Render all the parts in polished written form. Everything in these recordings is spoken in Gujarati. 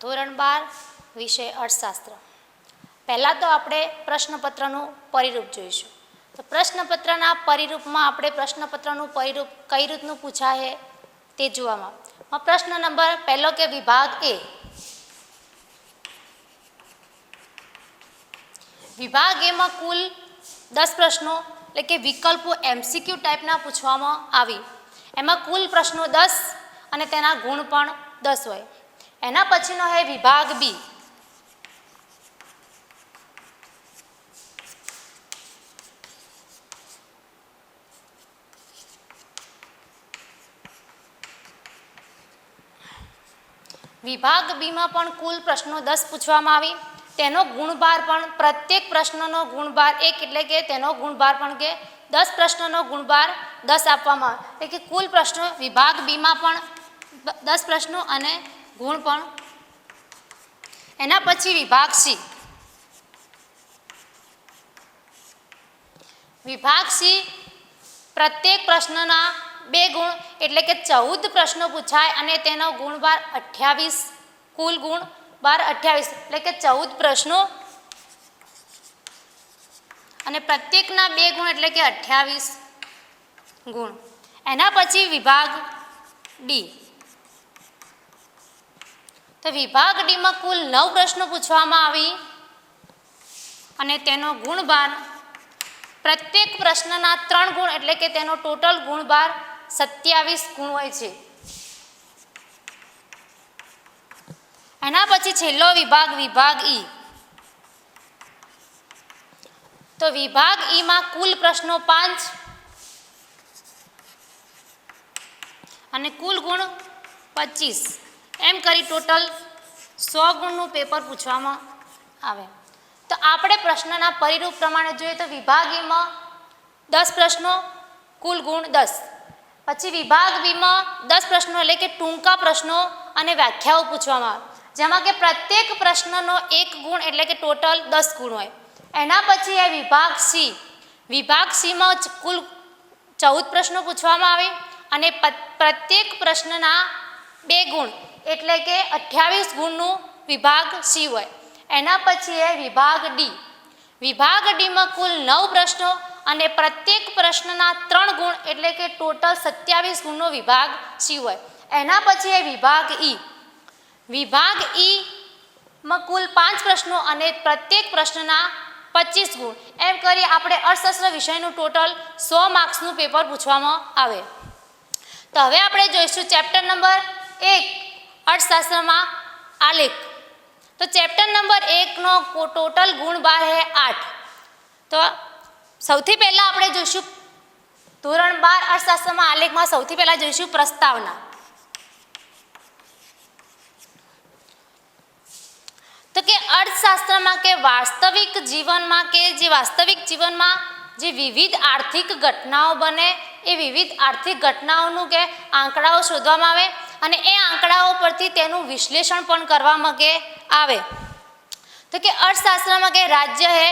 ધોરણ 12 વિષય અર્થશાસ્ત્ર। પહેલાં તો આપણે પ્રશ્નપત્રનું પરિરૂપ જોઈશું। તો પ્રશ્નપત્રના પરિરૂપમાં આપણે પ્રશ્નપત્રનું પરિરૂપ કઈ રીતનું પૂછાય તે જોવામાં। પ્રશ્ન નંબર પહેલો કે વિભાગ એ, વિભાગ એમાં કુલ 10 પ્રશ્નો એટલે કે વિકલ્પો એમસીક્યુ ટાઈપના પૂછવામાં આવી। એમાં કુલ પ્રશ્નો 10 અને તેના ગુણ પણ 10 હોય। એના પછીનો है વિભાગ બી। વિભાગ બીમાં પણ કુલ પ્રશ્નો 10 પૂછવામાં આવી। તેનો ગુણભાર પણ પ્રત્યેક પ્રશ્નનો ગુણભાર 1 એટલે કે તેનો ગુણભાર પણ કે 10 પ્રશ્નનો ગુણભાર 10 આપવામાં આવે। એટલે કે કુલ પ્રશ્નો વિભાગ બીમાં પણ 10 પ્રશ્નો અને ગુણ પણ। એના પછી વિભાગ સી। વિભાગ સી પ્રત્યેક પ્રશ્નના 2 ગુણ એટલે કે 14 પ્રશ્નો પૂછાય અને તેનો ગુણભાર 28, કુલ ગુણભાર 28 એટલે કે 14 પ્રશ્નો અને પ્રત્યેકના 2 ગુણ એટલે કે 28 ગુણ। એના પછી વિભાગ ડી। તો વિભાગ ડીમાં કુલ 9 પ્રશ્નો પૂછવામાં આવી અને તેનો ગુણભાર પ્રત્યેક પ્રશ્નના 3 ગુણ એટલે કે તેનો ટોટલ ગુણભાર 27 ગુણ હોય છે। એના પછી છેલ્લો વિભાગ વિભાગ ઈ। તો વિભાગ ઈમાં કુલ પ્રશ્નો 5 અને કુલ ગુણ 25 એમ કરી ટોટલ 100 ગુણનું પેપર પૂછવામાં આવે। તો આપણે પ્રશ્નના પરિરૂપ પ્રમાણે જોઈએ તો વિભાગ એમાં 10 પ્રશ્નો, કુલ ગુણ 10। પછી વિભાગ બીમાં 10 પ્રશ્નો એટલે કે ટૂંકા પ્રશ્નો અને વ્યાખ્યાઓ પૂછવામાં આવે, જેમાં કે પ્રત્યેક પ્રશ્નનો 1 ગુણ એટલે કે ટોટલ 10 ગુણ હોય। એના પછી એ વિભાગ સી। વિભાગ સીમાં કુલ 14 પ્રશ્નો પૂછવામાં આવે અને પ્રત્યેક પ્રશ્નના 2 ગુણ એટલે કે 28 ગુણનું વિભાગ સી હોય। એના પછી એ વિભાગ ડી। વિભાગ ડીમાં કુલ 9 પ્રશ્નો અને પ્રત્યેક પ્રશ્નના 3 ગુણ એટલે કે ટોટલ 27 ગુણનો વિભાગ સી હોય। એના પછી એ વિભાગ ઈ। વિભાગ ઈમાં કુલ 5 પ્રશ્નો અને પ્રત્યેક પ્રશ્નના 25 ગુણ એમ કરી આપણે અર્થશાસ્ત્ર વિષયનું ટોટલ 100 માર્ક્સનું પેપર પૂછવામાં આવે। તો હવે આપણે જોઈશું ચેપ્ટર નંબર 1 અર્થશાસ્ત્રમાં આલેખ। તો ચેપ્ટર નંબર 1 નો ટોટલ ગુણભાર है 8। તો સૌથી પહેલાં આપણે જોઈશું ધોરણ 12 અર્થશાસ્ત્રમાં આલેખમાં સૌથી પહેલાં જોઈશું પ્રસ્તાવના। તો કે અર્થશાસ્ત્રમાં કે વાસ્તવિક જીવનમાં જે વિવિધ આર્થિક ઘટનાઓ બને એ વિવિધ આર્થિક ઘટનાઓનું કે આંકડાઓ શોધવામાં આવે અને એ આંકડાઓ પરથી તેનું વિશ્લેષણ પણ કરવામાં કે આવે। તો કે અર્થશાસ્ત્રમાં કે રાજ્ય હે,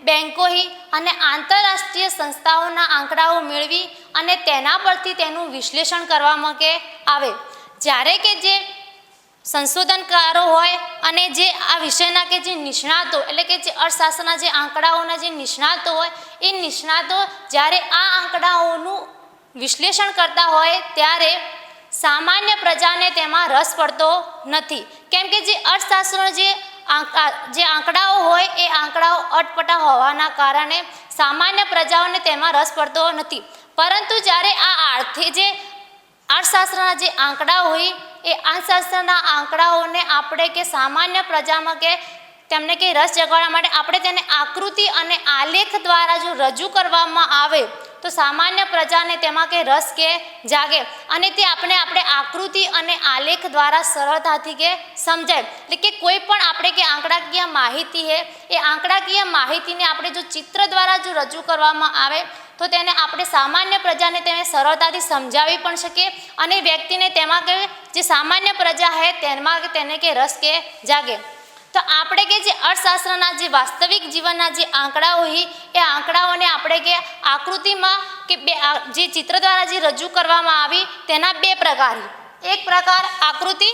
બેંકો હી અને આંતરરાષ્ટ્રીય સંસ્થાઓના આંકડાઓ મેળવી અને તેના પરથી તેનું વિશ્લેષણ કરવામાં કે આવે। જ્યારે કે જે સંશોધનકારો હોય અને જે આ વિષયના કે જે નિષ્ણાતો એટલે કે જે અર્થશાસ્ત્રના જે આંકડાઓના જે નિષ્ણાતો હોય એ નિષ્ણાતો જ્યારે આ આંકડાઓનું વિશ્લેષણ કરતા હોય ત્યારે સામાન્ય પ્રજાને તેમાં રસ પડતો નથી, કેમ કે જે અર્થશાસ્ત્રના જે આંકડાઓ હોય એ આંકડાઓ અટપટા હોવાના કારણે સામાન્ય પ્રજાઓને તેમાં રસ પડતો નથી। પરંતુ જ્યારે જે અર્થશાસ્ત્રના જે આંકડાઓ હોય એ અર્થશાસ્ત્રના આંકડાઓને આપણે કે સામાન્ય પ્રજામાં કે તેમને કે રસ જગાડવા માટે આપણે તેને આકૃતિ અને આલેખ દ્વારા જો રજૂ કરવામાં આવે તો સામાન્ય પ્રજાને તેમાં કે રસ કે જાગે અને તે આપણે આકૃતિ અને આલેખ દ્વારા સરળતાથી કે સમજાય। એટલે કે કોઈ પણ આપણે કે આંકડાકીય માહિતી છે એ આંકડાકીય માહિતીને આપણે જો ચિત્ર દ્વારા જો રજૂ કરવામાં આવે તો તેને આપણે સામાન્ય પ્રજાને તેને સરળતાથી સમજાવી પણ શકીએ અને વ્યક્તિને તેમાં કે જે સામાન્ય પ્રજા છે તેમાં તેને કે રસ કે જાગે। તો આપણે કે જે અર્થશાસ્ત્રના જે વાસ્તવિક જીવનના જે આંકડાઓ હોય એ આંકડાઓને આપણે કે આકૃતિમાં કે જે ચિત્ર દ્વારા જે રજૂ કરવામાં આવી તેના 2 પ્રકાર। એક પ્રકાર આકૃતિ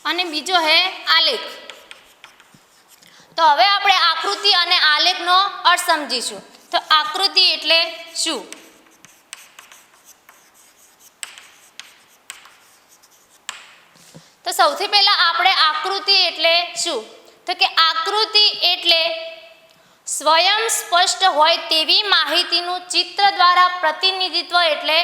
અને બીજો है આલેખ। તો હવે આપણે આકૃતિ અને આલેખનો અર્થ સમજીશું। તો આકૃતિ એટલે શું? તો સૌથી પહેલા આપણે આકૃતિ એટલે શું? તો કે આકૃતિ એટલે સ્વયં સ્પષ્ટ હોય તેવી માહિતીનું ચિત્ર દ્વારા પ્રતિનિધિત્વ એટલે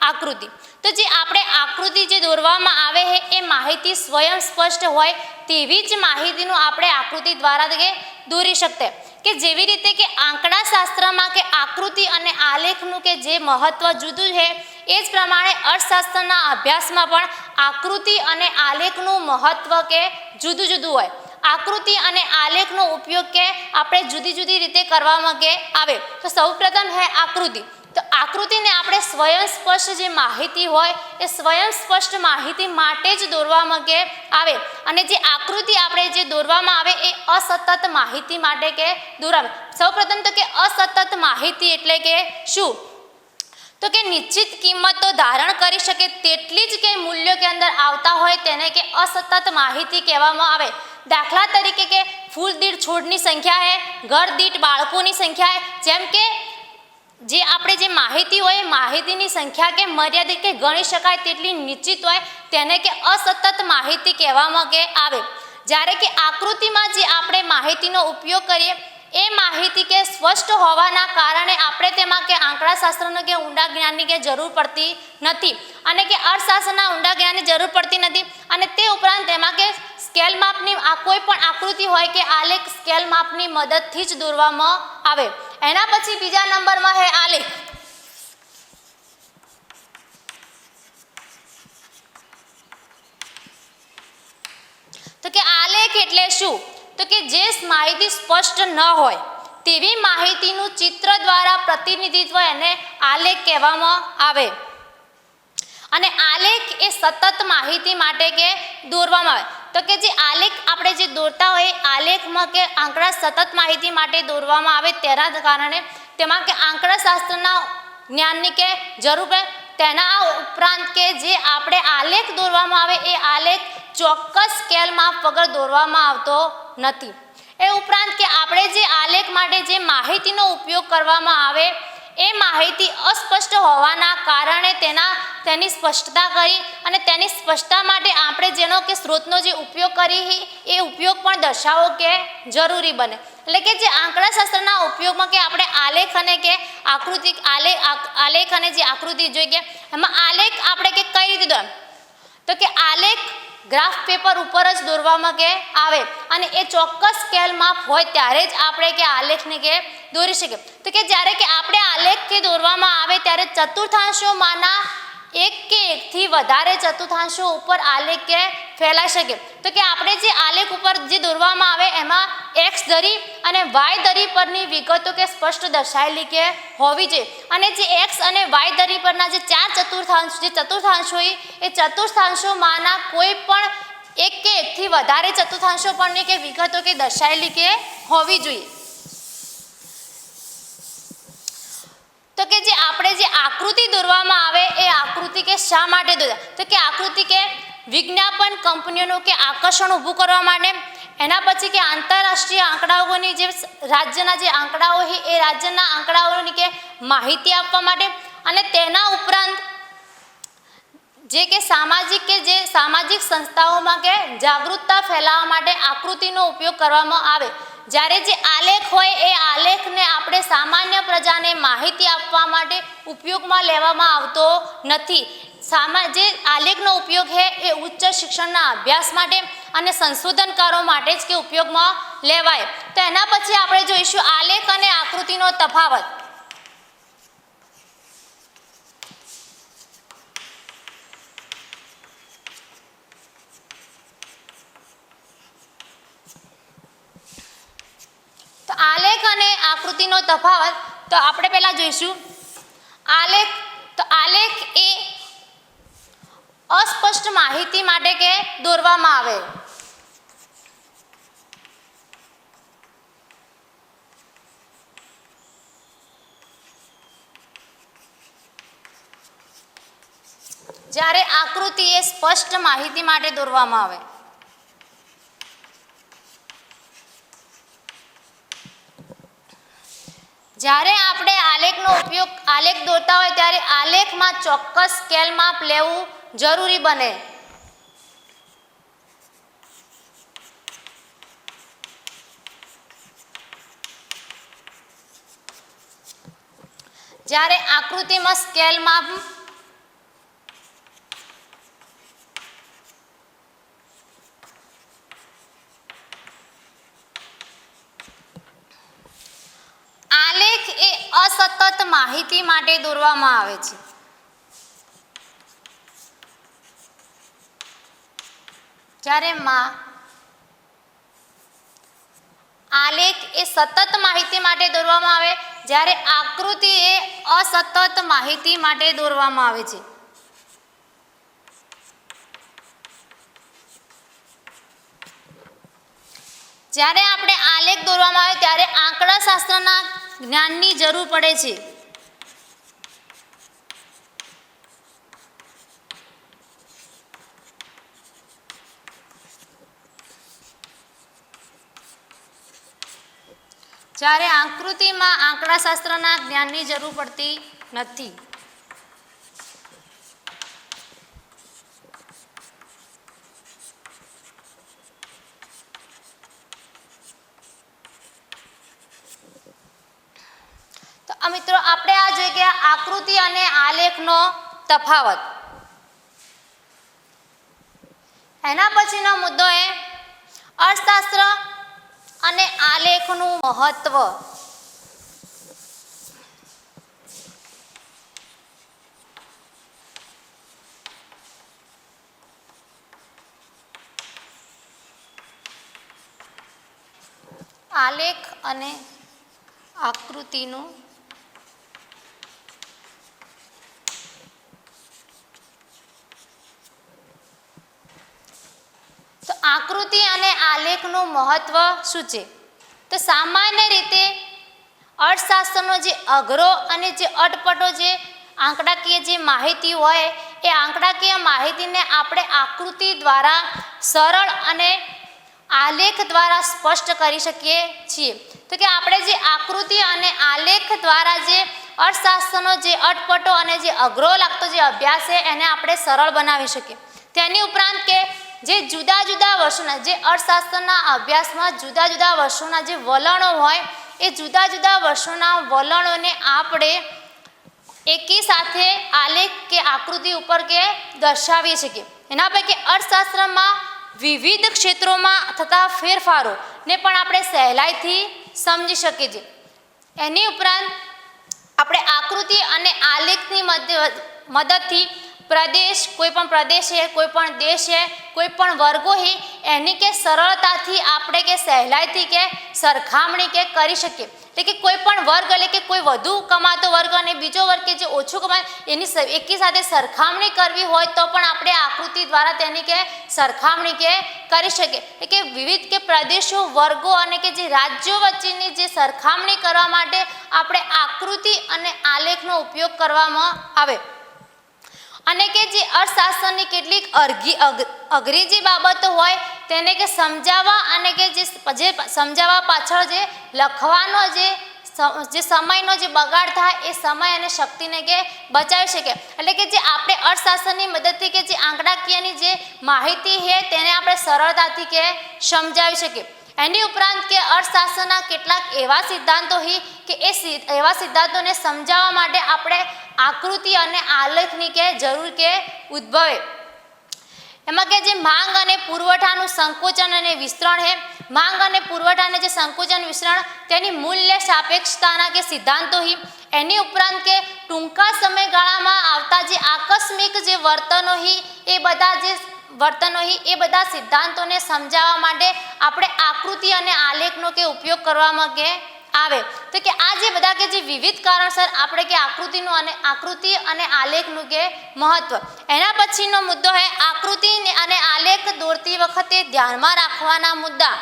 આકૃતિ। તો જે આપણે આકૃતિ જે દોરવામાં આવે છે એ માહિતી સ્વયં સ્પષ્ટ હોય તેવી જ માહિતીનું આપણે આકૃતિ દ્વારા કે દોરી શકते કે જેવી રીતે કે આંકડા શાસ્ત્રમાં કે આકૃતિ અને આલેખનું કે જે મહત્વ જુદું છે એ જ પ્રમાણે અર્થશાસ્ત્રના અભ્યાસમાં પણ આકૃતિ અને આલેખનું મહત્વ કે જુદું જુદું હોય। આકૃતિ અને આલેખનો ઉપયોગ કે આપણે જુદી જુદી રીતે કરવામાં કે આવે। તો સૌપ્રથમ है આકૃતિ। તો આકૃતિને આપણે સ્વયં સ્પષ્ટ જે માહિતી હોય એ સ્વયં સ્પષ્ટ માહિતી માટે જ દોરવામાં કે આવે અને જે આકૃતિ આપણે જે દોરવામાં આવે એ અસતત માહિતી માટે કે દોરાવે। સૌપ્રથમ તો કે અસતત માહિતી એટલે કે શું? તો કે નિશ્ચિત કિંમતો ધારણ કરી શકે તેટલી જ કે મૂલ્યો કે અંદર આવતા હોય તેને કે અસતત માહિતી કહેવામાં આવે। દાખલા તરીકે કે ફૂલ દીઠ છોડની સંખ્યા है, ઘર દીઠ બાળકોની સંખ્યા है, જેમ કે જે આપણે જે માહિતી હોય એ માહિતીની સંખ્યા કે મર્યાદિત કે ગણી શકાય તેટલી નિશ્ચિત હોય તેને કે અસતત માહિતી કહેવામાં કે આવે। જ્યારે કે આકૃતિમાં જે આપણે માહિતીનો ઉપયોગ કરીએ એ માહિતી કે સ્પષ્ટ હોવાના કારણે આપણે તેમાં કે આંકડાશાસ્ત્રનો કે ઊંડા જ્ઞાનની કે જરૂર પડતી નથી અને કે અર્થશાસ્ત્રના ઊંડા જ્ઞાનની જરૂર પડતી નથી અને તે ઉપરાંત તેમાં કે સ્કેલ માપની આ કોઈ પણ આકૃતિ હોય કે આલેખ સ્કેલ માપની મદદથી જ દોરવામાં આવે। એના પછી બીજા નંબરમાં है આલેખ। તો કે આલેખ એટલે શું? તો કે જે માહિતી સ્પષ્ટ ન હોય તેવી માહિતીનું ચિત્ર દ્વારા પ્રતિનિધિત્વ એને આલેખ કહેવામાં આવે અને આલેખ એ સતત માહિતી માટે કે દોરવામાં આવે। તો કે જે આલેખ આપણે જે દોરતા હોય આલેખમાં કે આંકડા સતત માહિતી માટે દોરવામાં આવે તેના કારણે તેમાં કે આંકડાશાસ્ત્રના જ્ઞાનની કે જરૂર પડે। તેના ઉપરાંત કે જે આપણે આલેખ દોરવામાં આવે એ આલેખ ચોક્કસ સ્કેલ માપ વગર દોરવામાં આવતો નથી। એ ઉપરાંત કે આપણે જે આલેખ માટે જે માહિતીનો ઉપયોગ કરવામાં આવે એ માહિતી અસ્પષ્ટ હોવાના કારણે તેની સ્પષ્ટતા કરી અને તેની સ્પષ્ટતા માટે આપણે જેનો કે સ્ત્રોતનો જે ઉપયોગ કરી એ ઉપયોગ પણ દર્શાવવો કે જરૂરી બને। એટલે કે જે આંકડાશાસ્ત્રના ઉપયોગમાં કે આપણે આલેખ અને કે આકૃતિ આલેખ અને જે આકૃતિ જોઈએ કે એમાં આલેખ આપણે કે કઈ રીતે દોર? તો કે આલેખ ગ્રાફ પેપર ઉપર જ દોરવામાં કે આવે અને એ ચોક્કસ સ્કેલ માપ હોય ત્યારે જ આપણે કે આલેખને કે દોરી શકીએ। તો કે જ્યારે કે આપણે આલેખ કે દોરવામાં આવે ત્યારે ચતુર્થાંશોમાંના એક કે એકથી વધારે ચતુર્થાંશો ઉપર આલેખ કે ફેલાઈ શકે। તો કે આપણે જે આલેખ ઉપર જે દોરવામાં આવે એમાં એક્સ ધરી અને વાય ધરી પરની વિગતો કે સ્પષ્ટ દર્શાવેલી કે હોવી જોઈએ અને જે એક્સ અને વાય ધરી પરના જે ચાર ચતુર્થાંશ હોય એ ચતુર્થાંશોમાંના કોઈ પણ એક કે એકથી વધારે ચતુર્થાંશો પરની કે વિગતો કે દર્શાવેલી કે હોવી જોઈએ। તો કે જે આપણે જે આકૃતિ દોરવામાં આવે એ આકૃતિ કે શા માટે દોરે? તો કે આકૃતિ કે વિજ્ઞાપન કંપનીઓનું કે આકર્ષણ ઊભું કરવા માટે। એના પછી કે આંતરરાષ્ટ્રીય આંકડાઓની જે રાજ્યના જે આંકડાઓ છે એ રાજ્યના આંકડાઓની કે માહિતી આપવા માટે અને તેના ઉપરાંત જે કે સામાજિક સંસ્થાઓમાં કે જાગૃતતા ફેલાવવા માટે આકૃતિનો ઉપયોગ કરવામાં આવે। જ્યારે જે આલેખ હોય એ આલેખને આપણે સામાન્ય પ્રજાને માહિતી આપવા માટે ઉપયોગમાં લેવામાં આવતો નથી। જે આલેખનો ઉપયોગ છે એ ઉચ્ચ શિક્ષણના અભ્યાસ માટે અને સંશોધનકારો માટે જ કે ઉપયોગમાં લેવાય। તો એના પછી આપણે જોઈશું આલેખ અને આકૃતિનો તફાવત। તો આલેખ અને આકૃતિનો તફાવત તો આપણે પહેલા જોઈશું આલેખ। તો આલેખ એ અસ્પષ્ટ માહિતી માટે કે દોરવામાં આવે। જ્યારે આકૃતિ એ સ્પષ્ટ માહિતી માટે દોરવામાં આવે। જ્યારે આપણે આલેખ દોરતા હોય ત્યારે આલેખમાં ચોક્કસ સ્કેલ માપ લેવું જરૂરી બને. જ્યારે આકૃતિમાં સ્કેલ માપ આલેખ એ અસતત માહિતી માટે દોરવામાં આવે છે. જ્યારે આલેખ એ સતત માહિતી માટે દોરવામાં આવે, જ્યારે આકૃતિ એ અસતત માહિતી માટે દોરવામાં આવે છે. જ્યારે આપણે આલેખ દોરવામાં આવે ત્યારે આંકડાશાસ્ત્રના જ્ઞાનની જરૂર પડે છે. જ્યારે આકૃતિમાં આંકડાશાસ્ત્રના જ્ઞાનની જરૂર પડતી નથી. તો મિત્રો આપણે આ જોઈએ કે આકૃતિ અને આલેખનો તફાવત. એના પછીનો મુદ્દો એ અર્થશાસ્ત્ર અને આલેખનું મહત્વ. આલેખ અને આકૃતિનું તો આકૃતિ અને આલેખનું મહત્વ શું છે? તો સામાન્ય રીતે અર્થશાસ્ત્રનો જે અઘરો અને જે અટપટો જે આંકડાકીય જે માહિતી હોય એ આંકડાકીય માહિતીને આપણે આકૃતિ દ્વારા સરળ અને આલેખ દ્વારા સ્પષ્ટ કરી શકીએ છીએ. તો કે આપણે જે આકૃતિ અને આલેખ દ્વારા જે અર્થશાસ્ત્રનો જે અટપટો અને જે અઘરો લાગતો જે અભ્યાસ છે એને આપણે સરળ બનાવી શકીએ. તેની ઉપરાંત કે જે જુદા જુદા વર્ષોના જે અર્થશાસ્ત્રના અભ્યાસમાં જુદા જુદા વર્ષોના જે વલણો હોય એ જુદા જુદા વર્ષોના વલણોને આપણે એકી સાથે આલેખ કે આકૃતિ ઉપર કે દર્શાવી શકીએ. એના પૈકી અર્થશાસ્ત્રમાં વિવિધ ક્ષેત્રોમાં થતા ફેરફારોને પણ આપણે સહેલાઈથી સમજી શકીએ છીએ. એની ઉપરાંત આપણે આકૃતિ અને આલેખની મદદથી પ્રદેશ, કોઈ પણ પ્રદેશ છે, કોઈ પણ દેશ છે, કોઈ પણ વર્ગો છે એની કે સરળતાથી આપણે કે સહેલાઈથી કે સરખામણી કે કરી શકીએ. એટલે કે કોઈ પણ વર્ગ એટલે કે કોઈ વધુ કમાતો વર્ગ અને બીજો વર્ગ કે જે ઓછું કમાય એની એકી સાથે સરખામણી કરવી હોય તો પણ આપણે આકૃતિ દ્વારા તેની કે સરખામણી કે કરી શકીએ. એટલે કે વિવિધ કે પ્રદેશો, વર્ગો અને કે જે રાજ્યો વચ્ચેની જે સરખામણી કરવા માટે આપણે આકૃતિ અને આલેખનો ઉપયોગ કરવામાં આવે. અને કે જે અર્થશાસ્ત્રની કેટલીક અઘરી જે બાબતો હોય તેને કે સમજાવવા અને કે જે સમજાવવા પાછળ જે લખવાનો જે સમયનો જે બગાડ થાય એ સમય અને શક્તિને કે બચાવી શકે. એટલે કે જે આપણે અર્થશાસ્ત્રની મદદથી કે જે આંકડાકીયની જે માહિતી છે તેને આપણે સરળતાથી કે સમજાવી શકીએ. એની ઉપરાંત કે અર્થશાસ્ત્રના કેટલાક એવા સિદ્ધાંતો છે કે એવા સિદ્ધાંતોને સમજાવવા માટે આપણે આકૃતિ અને આલેખની કે જરૂર કે ઉદ્ભવે. એમાં કે જે માંગ અને પુરવઠાનું સંકોચન અને વિસ્તરણ છે. માંગ અને પુરવઠાને જે સંકોચન વિસ્તરણ તેની મૂલ્ય સાપેક્ષતાના કે સિદ્ધાંતો છે. એની ઉપરાંત કે ટૂંકા સમયગાળામાં આવતા જે આકસ્મિક જે વર્તનો છે એ બધા સિદ્ધાંતોને સમજાવવા માટે આપણે આકૃતિ અને આલેખનો કે ઉપયોગ કરવામાં કે આવે. તો કે આ જે બધા કે જે વિવિધ કારણસર આપણે કે આકૃતિ અને આલેખનું કે મહત્વ. એના પછીનો મુદ્દો છે આકૃતિ અને આલેખ દોરતી વખતે ધ્યાનમાં રાખવાના મુદ્દા.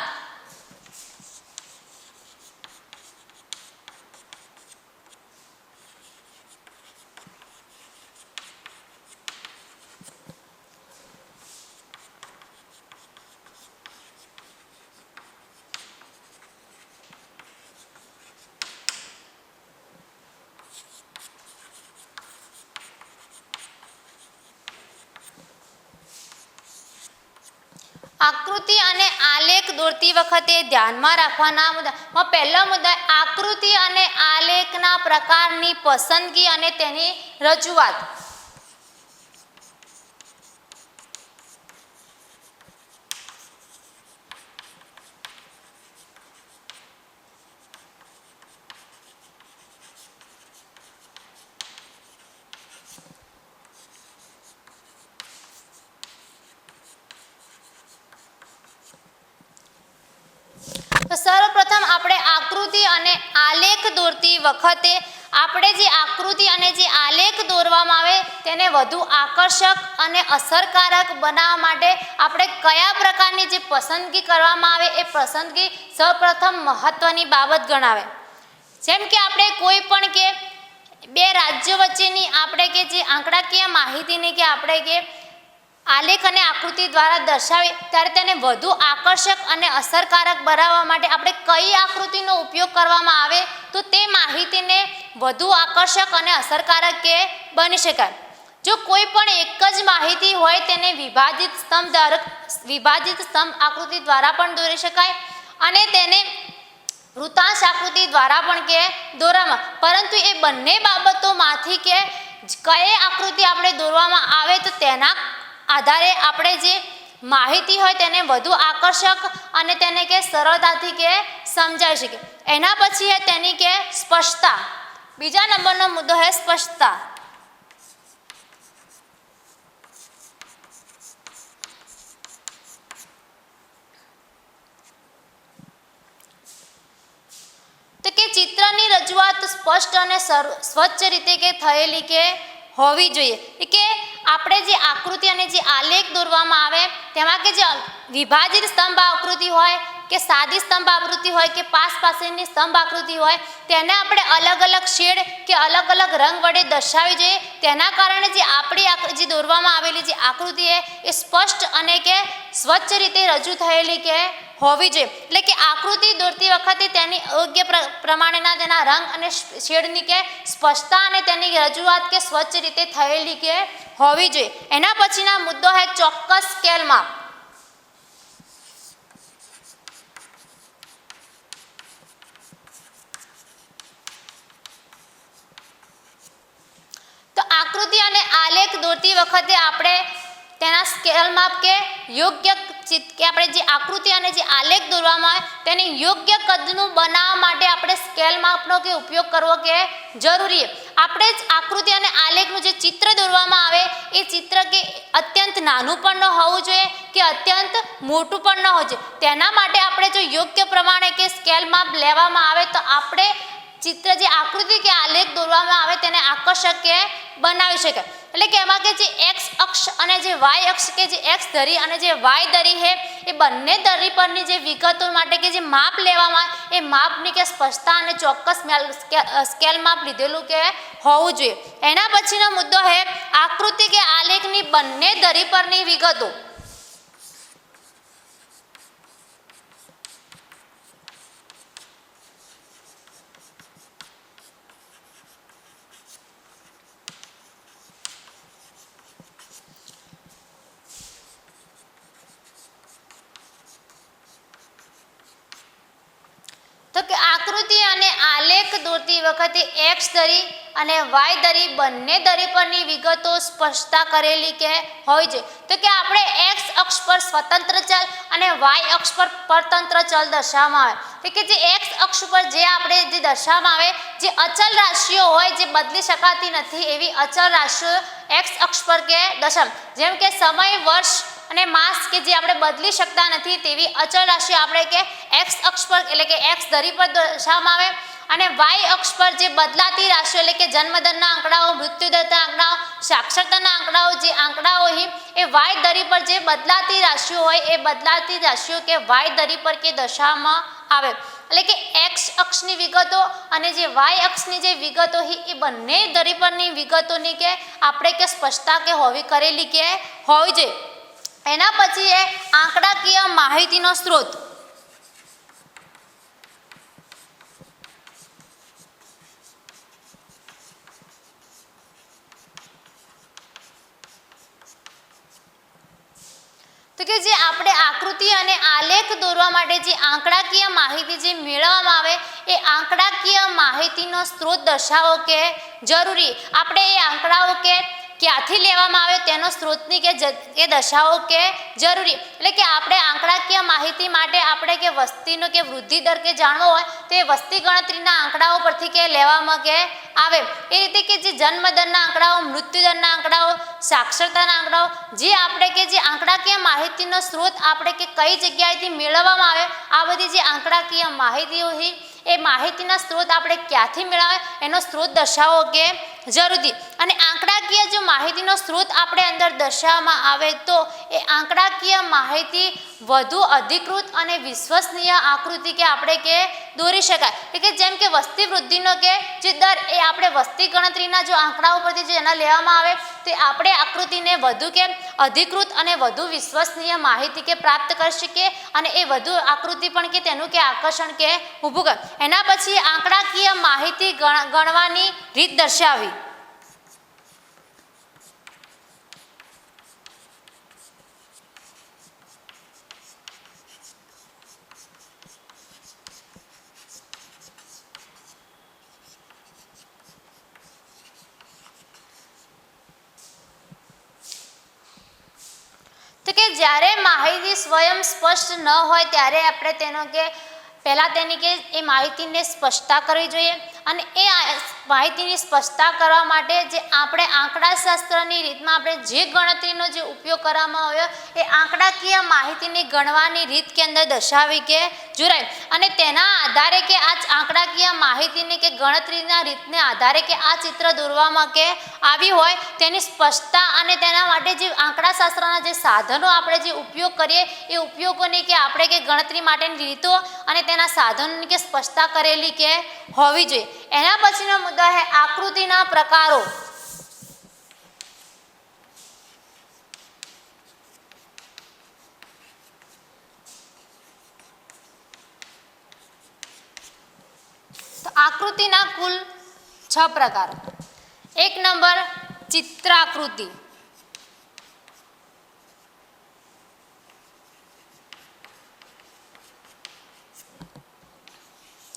આકૃતિ અને આલેખ દોરતી વખતે ધ્યાનમાં રાખવાના મુદ્દા પહેલો મુદ્દા આકૃતિ અને આલેખના પ્રકારની પસંદગી અને તેની રજૂઆત. તો સર્વપ્રથમ આપણે આકૃતિ અને આલેખ દોરતી વખતે આપણે જે આકૃતિ અને જે આલેખ દોરવામાં આવે તેને વધુ આકર્ષક અને અસરકારક બનાવવા માટે આપણે કયા પ્રકારની જે પસંદગી કરવામાં આવે એ પસંદગી સૌપ્રથમ મહત્વની બાબત ગણાવે. જેમ કે આપણે કોઈ પણ કે બે રાજ્યો વચ્ચેની આપણે કે જે આંકડાકીય માહિતીને કે આપણે કે આલેખ અને આકૃતિ દ્વારા દર્શાવી ત્યારે તેને વધુ આકર્ષક અને અસરકારક બનાવવા માટે આપણે કઈ આકૃતિનો ઉપયોગ કરવામાં આવે તો તે માહિતીને વધુ આકર્ષક અને અસરકારક કે બની શકાય. જો કોઈ પણ એક જ માહિતી હોય તેને વિભાજિત સ્તંભ આકૃતિ દ્વારા પણ દોરી શકાય અને તેને વૃત્તાંશ આકૃતિ દ્વારા પણ કે દોરવામાં, પરંતુ એ બંને બાબતોમાંથી કે કઈ આકૃતિ આપણે દોરવામાં આવે તો તેના આધારે આપણે જે માહિતી હોય તેને વધુ આકર્ષક અને તેને કે સરળતાથી કે સમજાઈ શકે. એના પછી તેની કે સ્પષ્ટતા. બીજા નંબરનો મુદ્દો છે સ્પષ્ટતા. તો કે ચિત્રની રજૂઆત સ્પષ્ટ અને સ્વચ્છ રીતે કે થયેલી કે હોવી જોઈએ. કે આપણે જે આકૃતિ અને જે આલેખ દોરવામાં આવે તેમાં કે જે વિભાજિત સ્તંભ આકૃતિ હોય કે સાદી સ્તંભ આકૃતિ હોય કે પાસની સ્તંભ આકૃતિ હોય તેને આપણે અલગ અલગ શેડ કે અલગ અલગ રંગ વડે દર્શાવી જોઈએ. તેના કારણે જે આપણી જે દોરવામાં આવેલી જે આકૃતિ એ સ્પષ્ટ અને કે સ્વચ્છ રીતે રજૂ થયેલી કે હોવી જોઈએ. એટલે કે આકૃતિ દોરતી વખતે તેની યોગ્ય પ્રમાણેના તેના રંગ અને શેડની કે સ્પષ્ટતા અને તેની રજૂઆત કે સ્વચ્છ રીતે થયેલી કે હોવી જોઈએ. એના પછીના મુદ્દો છે ચોક્કસ સ્કેલ માપ. તો આકૃતિ અને આલેખ દોરતી વખતે આપણે તેના સ્કેલ માપ કે યોગ્ય કે આપણે જે આકૃતિ અને જે આલેખ દોરવામાં આવે તેને યોગ્ય કદનું બનાવવા માટે આપણે સ્કેલ માપનો કે ઉપયોગ કરવો કે જરૂરી. આપણે જ આકૃતિ અને આલેખનું જે ચિત્ર દોરવામાં આવે એ ચિત્ર કે અત્યંત નાનું પણ ન હોવું જોઈએ કે અત્યંત મોટું પણ ન હોવું જોઈએ. તેના માટે આપણે જો યોગ્ય પ્રમાણે કે સ્કેલ માપ લેવામાં આવે તો આપણે ચિત્ર જે આકૃતિ કે આલેખ દોરવામાં આવે તેને આકર્ષક કે બનાવી શકાય. એટલે કે એમાં કે જે એક્સ અક્ષ અને જે વાય અક્ષ કે જે એક્સ ધરી અને જે વાય ધરી છે એ બંને ધરી પરની જે વિગતો માટે કે જે માપ લેવામાં આવે એ માપની કે સ્પષ્ટતા અને ચોક્કસ સ્કેલ માપ લીધેલું કે હોવું જોઈએ. એના પછીનો મુદ્દો છે આકૃતિ કે આલેખની બંને ધરી પરની વિગતો. તો કે આકૃતિ અને આલેખ દોરતી વખતે એક્સ ધરી અને વાય ધરી બંને ધરી પરની વિગતો સ્પષ્ટતા કરેલી કે હોય છે. તો કે આપણે એક્સ અક્ષ પર સ્વતંત્ર ચલ અને વાય અક્ષ પર પરતંત્ર ચલ દર્શાવવામાં આવે. તો કે જે એક્સ અક્ષ પર જે આપણે જે દર્શાવવામાં આવે જે અચલ રાશિઓ હોય જે બદલી શકાતી નથી એવી અચલ રાશિઓ એક્સ અક્ષ પર કે દર્શાવ. જેમ કે સમય, વર્ષ અને માસ કે જે આપણે બદલી શકતા નથી તેવી અચળ રાશિ આપણે કે એક્સ અક્ષ પર એટલે કે એક્સ ધરી પર દર્શાવવામાં આવે. અને વાય અક્ષ પર જે બદલાતી રાશિઓ એટલે કે જન્મદરના આંકડાઓ, મૃત્યુદરના આંકડાઓ, સાક્ષરતાના આંકડાઓ જે આંકડાઓ એ વાય ધરી પર જે બદલાતી રાશિઓ હોય એ બદલાતી રાશિઓ કે વાય ધરી પર કે દર્શાવવામાં આવે. એટલે કે એક્સ અક્ષની વિગતો અને જે વાય અક્ષની જે વિગતો એ બંને ધરી પરની વિગતોની કે આપણે કે સ્પષ્ટતા કે હોવી કરેલી કે હોવી જોઈએ. એના પછી એ આંકડાકીય માહિતીનો સ્ત્રોત. તો તો કે જે આપણે આકૃતિ અને આલેખ દોરવા માટે જે આંકડાકીય માહિતી જે મેળવવામાં આવે એ આંકડાકીય માહિતીનો સ્ત્રોત દર્શાવો કે જરૂરી. આપણે એ આંકડાઓ કે ક્યાંથી લેવામાં આવે તેનો સ્ત્રોતની કે એ દર્શાવો કે જરૂરી. એટલે કે આપણે આંકડાકીય માહિતી માટે આપણે કે વસ્તીનો કે વૃદ્ધિ દર કે જાણવો હોય તો એ વસ્તી ગણતરીના આંકડાઓ પરથી કે લેવામાં કે આવે. એ રીતે કે જે જન્મ દરના આંકડાઓ, મૃત્યુ દરના આંકડાઓ, સાક્ષરતાના આંકડાઓ, જે આપણે કે જે આંકડાકીય માહિતીનો સ્ત્રોત આપણે કે કઈ જગ્યાએથી મેળવવામાં આવે આ બધી જે આંકડાકીય માહિતીઓ છે એ માહિતીના સ્ત્રોત આપણે ક્યાંથી મેળવે એનો સ્ત્રોત દર્શાવો કે જરૂરી. અને આંકડાકીય જો માહિતીનો સ્ત્રોત આપણે અંદર દર્શાવવામાં આવે તો એ આંકડાકીય માહિતી વધુ અધિકૃત અને વિશ્વસનીય આકૃતિ કે આપણે કે દોરી શકાય. એટલે કે જેમ કે વસ્તી વૃદ્ધિનો કે જે દર એ આપણે વસ્તી ગણતરીના જો આંકડાઓ પરથી જે એના લેવામાં આવે તો આપણે આકૃતિને વધુ કે અધિકૃત અને વધુ વિશ્વસનીય માહિતી કે પ્રાપ્ત કરી શકીએ અને એ વધુ આકૃતિ પણ કે તેનું કે આકર્ષણ કે ઊભું કરે. એના પછી આંકડાકીય માહિતી ગણવાની રીત દર્શાવી. તો કે જ્યારે માહિતી સ્વયં સ્પષ્ટ ન હોય ત્યારે આપણે તેનો કે પહેલાં તેની કે એ માહિતીને સ્પષ્ટતા કરવી જોઈએ. અને એ માહિતીની સ્પષ્ટતા કરવા માટે જે આપણે આંકડાશાસ્ત્રની રીતમાં આપણે જે ગણતરીનો જે ઉપયોગ કરવામાં આવ્યો એ આંકડાકીય માહિતીની ગણવાની રીત કે અંદર દર્શાવી કે જોરાય. અને તેના આધારે કે આ આંકડાકીય માહિતીની કે ગણતરીના રીતને આધારે કે આ ચિત્ર દોરવામાં કે આવી હોય તેની સ્પષ્ટતા અને તેના માટે જે આંકડાશાસ્ત્રના જે સાધનો આપણે જે ઉપયોગ કરીએ એ ઉપયોગોની કે આપણે કે ગણતરી માટેની રીતો અને તેના સાધનોની કે સ્પષ્ટતા કરેલી કે હોવી જોઈએ. એના પછીનો મુદ્દો છે આકૃતિના પ્રકારો. તો આકૃતિના કુલ 6 પ્રકારો. 1 નંબર ચિત્રાકૃતિ.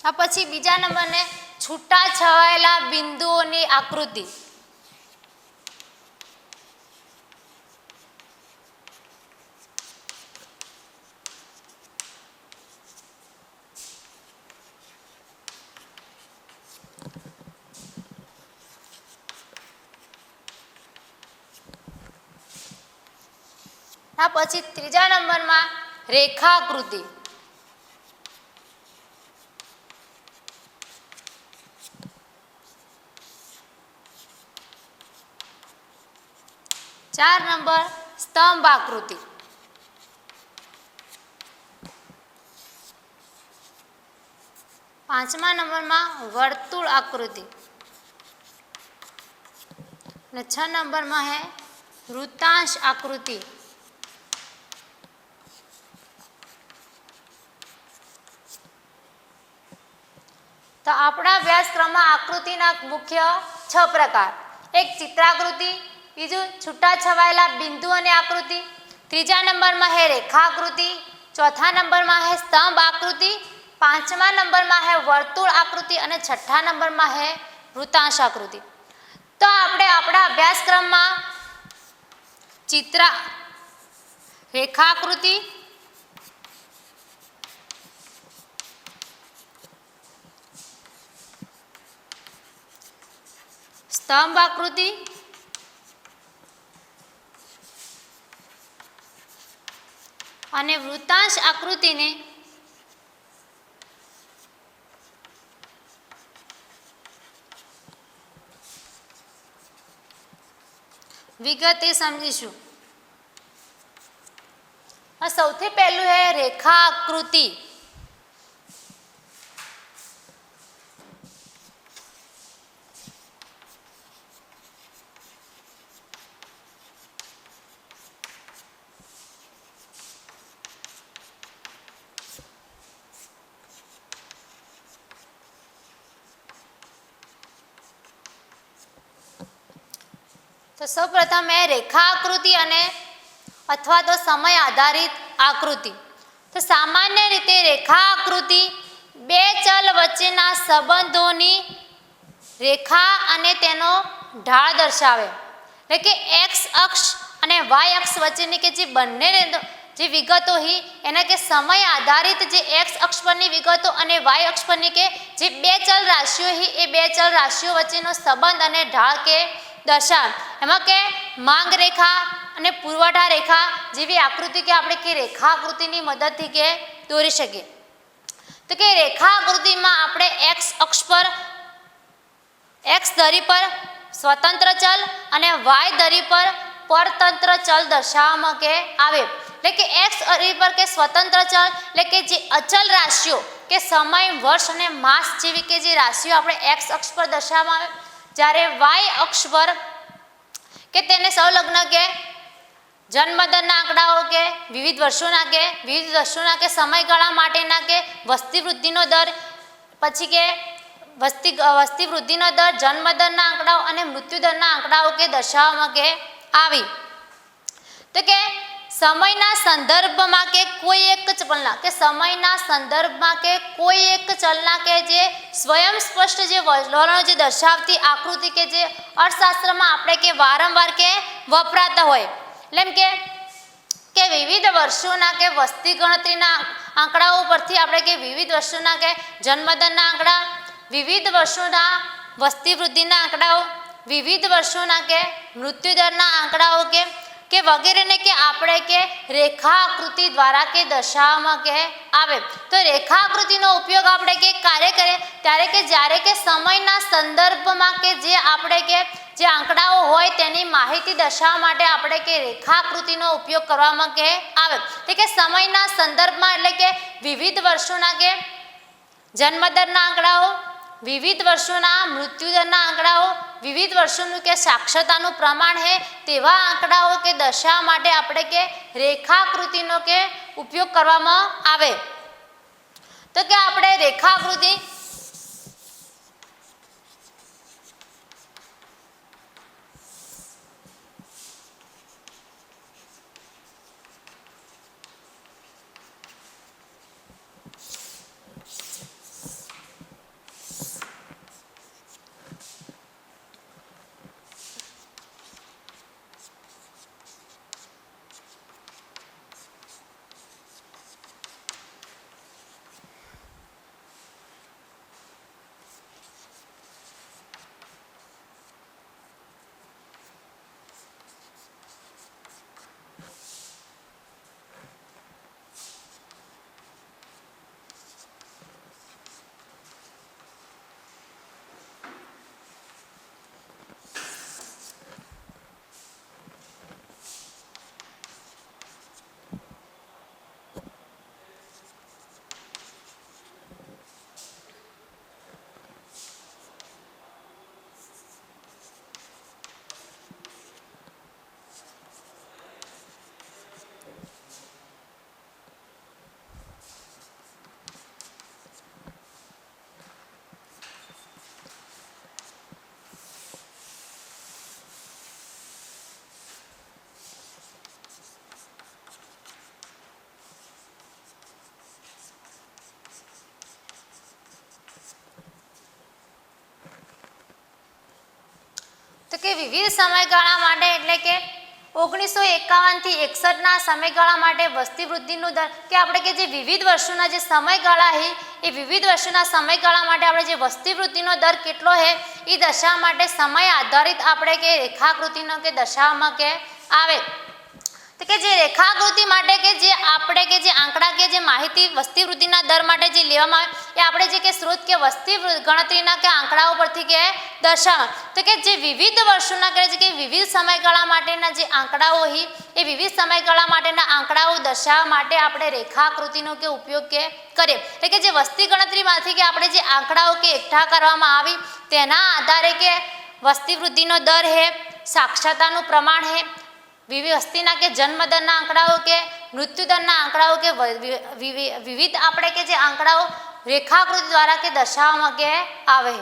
આ પછી બીજા નંબરને છૂટા છવાયેલા બિંદુઓની આકૃતિ. આ પછી ત્રીજા નંબરમાં રેખાકૃતિ. ચાર નંબર સ્તંભ આકૃતિ. પાંચમા નંબરમાં વર્તુળ આકૃતિ. અને 6 નંબરમાં है વૃત્તાંશ આકૃતિ. તો આપણા અભ્યાસક્રમમાં આકૃતિના મુખ્ય 6 પ્રકાર. એક ચિત્રાકૃતિ, બીજું છૂટા છવાયેલા બિંદુ અને આકૃતિ, ત્રીજા નંબરમાં है રેખાકૃતિ, ચોથા નંબરમાં है સ્તંભ આકૃતિ, પાંચમા નંબરમાં है વર્તુળ આકૃતિ અને છઠ્ઠા નંબરમાં है વૃત્તાંશ આકૃતિ. તો આપણે આપણા અભ્યાસક્રમમાં રેખાકૃતિ, સ્તંભ આકૃતિ અને વૃત્તાંશ આકૃતિને વિગતે સમજીશું. સૌથી પહેલું है રેખા આકૃતિ. તો સૌપ્રથમ है રેખા આકૃતિ અને અથવા તો સમય આધારિત આકૃતિ. તો સામાન્ય રીતે રેખા આકૃતિ બે ચલ વચ્ચેના સંબંધોની રેખા અને તેનો ઢાળ દર્શાવે. એટલે કે એક્સ અક્ષ અને વાય અક્ષ વચ્ચેની કે જે બંને જે વિગતો હી એના કે સમય આધારિત જે એક્સ અક્ષ પરની વિગતો અને વાય અક્ષ પરની કે જે બે ચલ રાશિઓ હી એ બે ચલ રાશિઓ વચ્ચેનો સંબંધ અને ઢાળ કે દર્શાવે. એમાં કે માંગ રેખા અને પુરવઠા રેખા જેવી આકૃતિ કે આપણે કે રેખા આકૃતિની મદદથી કે દોરી શકીએ. તો કે રેખા આકૃતિમાં આપણે એક્સ અક્ષ પર એક્સ ધરી પર સ્વતંત્ર ચલ અને વાય ધરી પર પરતંત્ર ચલ દર્શાવવામાં કે આવે. એટલે કે એક્સ ધરી પર કે સ્વતંત્ર ચલ એટલે કે જે અચલ રાશિઓ કે સમય વર્ષ અને માસ જેવી કે જે રાશિઓ આપણે એક્સ અક્ષ પર દર્શાવવામાં આવે, જ્યારે વાય અક્ષ પર કે તેને સંલગ્ન કે જન્મદરના આંકડાઓ કે વિવિધ વર્ષોના કે સમયગાળા માટેના કે વસ્તી વૃદ્ધિનો દર, પછી કે વસ્તી વૃદ્ધિનો દર, જન્મદરના આંકડાઓ અને મૃત્યુદરના આંકડાઓ કે દર્શાવવામાં કે આવી. તો કે સમયના સંદર્ભમાં કે કોઈ એક ચલના કે સમયના સંદર્ભમાં કે કોઈ એક ચલના કે જે સ્વયં સ્પષ્ટ જે વલણો જે દર્શાવતી આકૃતિ કે જે અર્થશાસ્ત્રમાં આપણે કે વારંવાર કે વપરાતા હોય. એટલે એમ કે વિવિધ વર્ષોના કે વસ્તી ગણતરીના આંકડાઓ પરથી આપણે કે વિવિધ વર્ષોના કે જન્મદરના આંકડા, વિવિધ વર્ષોના વસ્તી વૃદ્ધિના આંકડાઓ, વિવિધ વર્ષોના કે મૃત્યુદરના આંકડાઓ કે વગેરેને કે આપણે કે રેખા આકૃતિ દ્વારા કે દર્શાવવામાં કે આવે. તો રેખા આકૃતિનો ઉપયોગ આપણે કે કાર્ય કરીએ ત્યારે કે જ્યારે કે સમયના સંદર્ભમાં કે જે આપણે કે જે આંકડાઓ હોય તેની માહિતી દર્શાવવા માટે આપણે કે રેખા આકૃતિનો ઉપયોગ કરવામાં કે આવે. એટલે કે સમયના સંદર્ભમાં એટલે કે વિવિધ વર્ષોના કે જન્મદરના આંકડાઓ, વિવિધ વર્ષોના મૃત્યુદરના આંકડાઓ, વિવિધ વર્ષોનું કે સાક્ષરતાનું પ્રમાણ છે તેવા આંકડાઓ કે દર્શાવવા માટે આપણે કે રેખાકૃતિનો કે ઉપયોગ કરવામાં આવે. તો કે આપણે રેખાકૃતિ તો કે વિવિધ સમયગાળા માટે એટલે કે 1951 થી 61ના સમયગાળા માટે વસ્તી વૃદ્ધિનો દર કે આપણે કે જે વિવિધ વર્ષોના જે સમયગાળા છે એ વિવિધ વર્ષોના સમયગાળા માટે આપણે જે વસ્તી વૃદ્ધિનો દર કેટલો છે એ દર્શાવવા માટે સમય આધારિત આપણે કે રેખાકૃતિનો કે દર્શાવવામાં કે આવે. તો કે જે રેખાકૃતિ માટે કે જે આપણે કે જે આંકડાકીય જે માહિતી વસ્તી વૃદ્ધિના દર માટે જે લેવામાં આવે એ આપણે જે કે સ્ત્રોત કે વસ્તી ગણતરીના કે આંકડાઓ પરથી કે દર્શાવવા. તો કે જે વિવિધ વર્ષોના કે જે કે વિવિધ સમયગાળા માટેના જે આંકડાઓ હી એ વિવિધ સમયગાળા માટેના આંકડાઓ દર્શાવવા માટે આપણે રેખાકૃતિનો કે ઉપયોગ કે કરીએ. એટલે કે જે વસ્તી ગણતરીમાંથી કે આપણે જે આંકડાઓ કે એકઠા કરવામાં આવી તેના આધારે કે વસ્તી વૃદ્ધિનો દર છે, સાક્ષરતાનું પ્રમાણ છે, વિવિધ વસ્તીના કે જન્મદરના આંકડાઓ કે મૃત્યુદરના આંકડાઓ કે વિવિધ આપણે કે જે આંકડાઓ રેખાકૃતિ દ્વારા કે દર્શાવવામાં કે આવે.